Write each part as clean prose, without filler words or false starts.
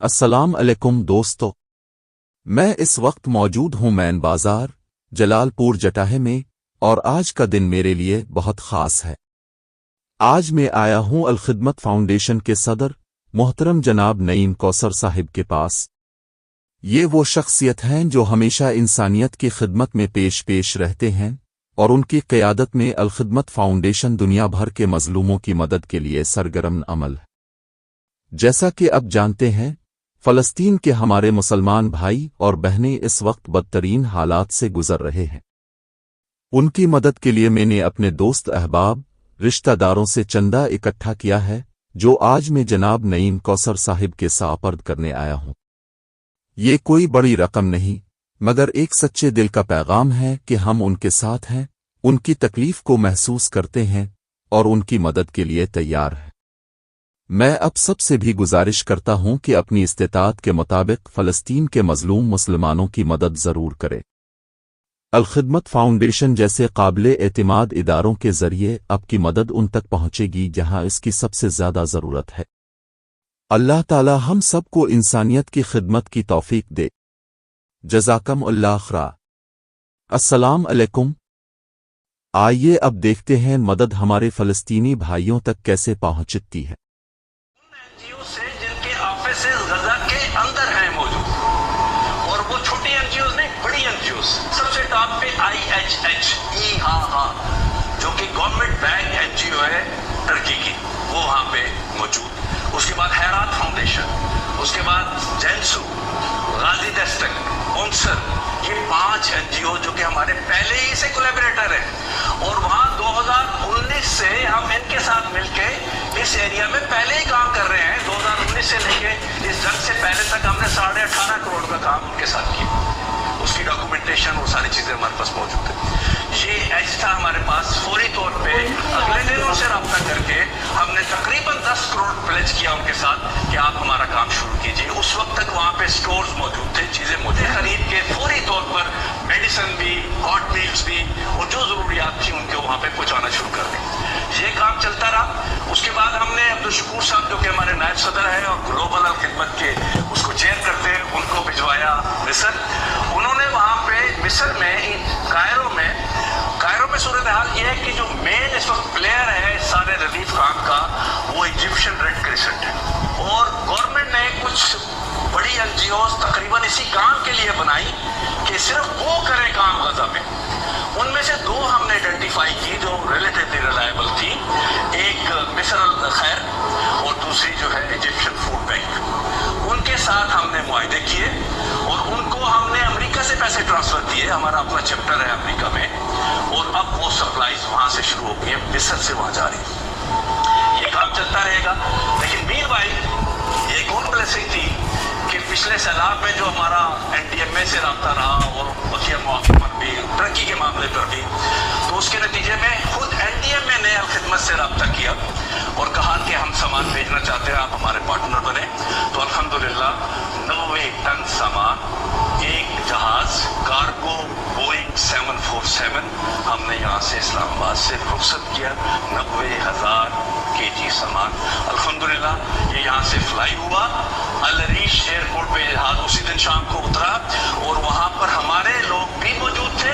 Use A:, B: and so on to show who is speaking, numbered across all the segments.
A: السلام علیکم دوستو، میں اس وقت موجود ہوں مین بازار جلال پور جٹاہے میں، اور آج کا دن میرے لیے بہت خاص ہے۔ آج میں آیا ہوں الخدمت فاؤنڈیشن کے صدر محترم جناب نعیم کوثر صاحب کے پاس۔ یہ وہ شخصیت ہیں جو ہمیشہ انسانیت کی خدمت میں پیش رہتے ہیں، اور ان کی قیادت میں الخدمت فاؤنڈیشن دنیا بھر کے مظلوموں کی مدد کے لیے سرگرم عمل ہے۔ جیسا کہ اب جانتے ہیں، فلسطین کے ہمارے مسلمان بھائی اور بہنیں اس وقت بدترین حالات سے گزر رہے ہیں۔ ان کی مدد کے لیے میں نے اپنے دوست احباب رشتہ داروں سے چندہ اکٹھا کیا ہے، جو آج میں جناب نعیم کوثر صاحب کے سپرد کرنے آیا ہوں۔ یہ کوئی بڑی رقم نہیں، مگر ایک سچے دل کا پیغام ہے کہ ہم ان کے ساتھ ہیں، ان کی تکلیف کو محسوس کرتے ہیں اور ان کی مدد کے لیے تیار ہیں۔ میں اب سب سے بھی گزارش کرتا ہوں کہ اپنی استطاعت کے مطابق فلسطین کے مظلوم مسلمانوں کی مدد ضرور کرے۔ الخدمت فاؤنڈیشن جیسے قابل اعتماد اداروں کے ذریعے آپ کی مدد ان تک پہنچے گی جہاں اس کی سب سے زیادہ ضرورت ہے۔ اللہ تعالی ہم سب کو انسانیت کی خدمت کی توفیق دے۔ جزاکم اللہ خیر۔ السلام علیکم۔ آئیے اب دیکھتے ہیں مدد ہمارے فلسطینی بھائیوں تک کیسے پہنچتی ہے۔
B: غزہ کے اندر ہیں موجود، اور وہ چھوٹی این جی اوز نہیں، بڑی این جی اوز۔ سب سے ٹاپ پہ IHH جو کہ گورنمنٹ بینک این جی او ہے ترکی کی، وہ وہاں پہ موجود۔ اس کے بعد حیرات فاؤنڈیشن، اس کے بعد جینسو، غازی دستک، اونسر، یہ 5 این جی او جو کہ ہمارے پہلے ہی سے کولیبریٹر ہیں، اور وہاں 2019 سے ہم ان کے ساتھ مل کے اس ایریا میں پہلے ہی کام کر رہے ہیں۔ 2019 سے لے کے اس جنگ سے پہلے تک ہم نے 18.5 کروڑ کا کام ان کے ساتھ کیا۔ اس کی ڈاکومنٹیشن، وہ ساری چیزیں ہمارے پاس موجود ہیں۔ یہ ایج تھا ہمارے پاس، فوری طور پہ اگلے دنوں سے رابطہ کر کے ہم نے تقریباً 10 کروڑ پلیج کیا ان کے ساتھ کہ آپ ہمارا کام شروع کیجیے۔ اس وقت تک وہاں پہ سٹورز موجود تھے، چیزیں موجود خرید کے فوری طور پر میڈیسن بھی، ہاٹ میلز بھی، اور جو ضروریات تھی ان کے وہاں پہ پہنچانا شروع کر دیں۔ یہ کام چلتا رہا۔ اس کے بعد ہم نے عبدالشکور صاحب جو کہ ہمارے نائب صدر ہیں اور گلوبل الخدمت کے اس کو چیئر کرتے ہیں، ان کو بھجوایا مصر۔ انہوں نے وہاں پہ مصر میں کائرو میں صورتحال یہ ہے کہ جو مین اس وقت پلیئر ہے سارے ریلیف کام کا، وہ ایجپشن ریڈ کریسنٹ ہے، اور گورنمنٹ نے کچھ بڑی این جی اوز تقریباً اسی کام کے لیے بنائی کہ صرف وہ کرے کام غزہ میں۔ ان میں سے 2 ہم نے آئیڈینٹیفائی کی جو ریلیٹیولی ریلائبل تھی، ایک مصر الخیر اور دوسری جو ہے ایجپشن فوڈ بینک۔ ان کے ساتھ ہم نے معاہدے کیے اور ان کو ہم نے امریکہ سے پیسے ٹرانسفر دیے، ہمارا اپنا چیپٹر ہے امریکہ میں، اور اب وہ سپلائز وہاں سے شروع ہو گئی ہیں، مصر سے وہاں جا رہی ہیں۔ یہ کام چلتا رہے گا، لیکن میر بھائی یہ ایک اور بلیسنگ تھی کہ پچھلے سیلاب میں جو ہمارا NDMA سے رابطہ رہا اور بقیہ مواقع پر بھی، ترقی کے معاملے پر بھی، تو اس کے نتیجے میں خود NDMA نے الخدمت سے رابطہ کیا اور کہا کہ ہم سامان بھیجنا چاہتے ہیں، آپ ہمارے پارٹنر بنے۔ تو الحمدللہ 90 ٹن سامان، ایک جہاز کارگو بوئنگ 747 ہم نے یہاں سے اسلام آباد سے رخصت کیا، 90,000 kg سامان الحمدللہ۔ یہ یہاں سے فلائی ہوا، العریش ایئرپورٹ پہ جہاز اسی دن شام کو اترا، اور وہاں پر ہمارے لوگ بھی موجود تھے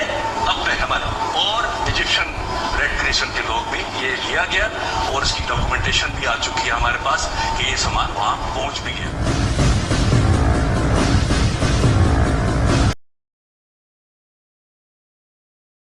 B: اپنے ہمارے، اور ایجپشن ریڈ کریسنٹ کے لوگ بھی۔ یہ لیا گیا اور اس کی ڈاکومنٹیشن بھی آ چکی ہے ہمارے پاس کہ یہ سامان وہاں پہنچ بھی گیا۔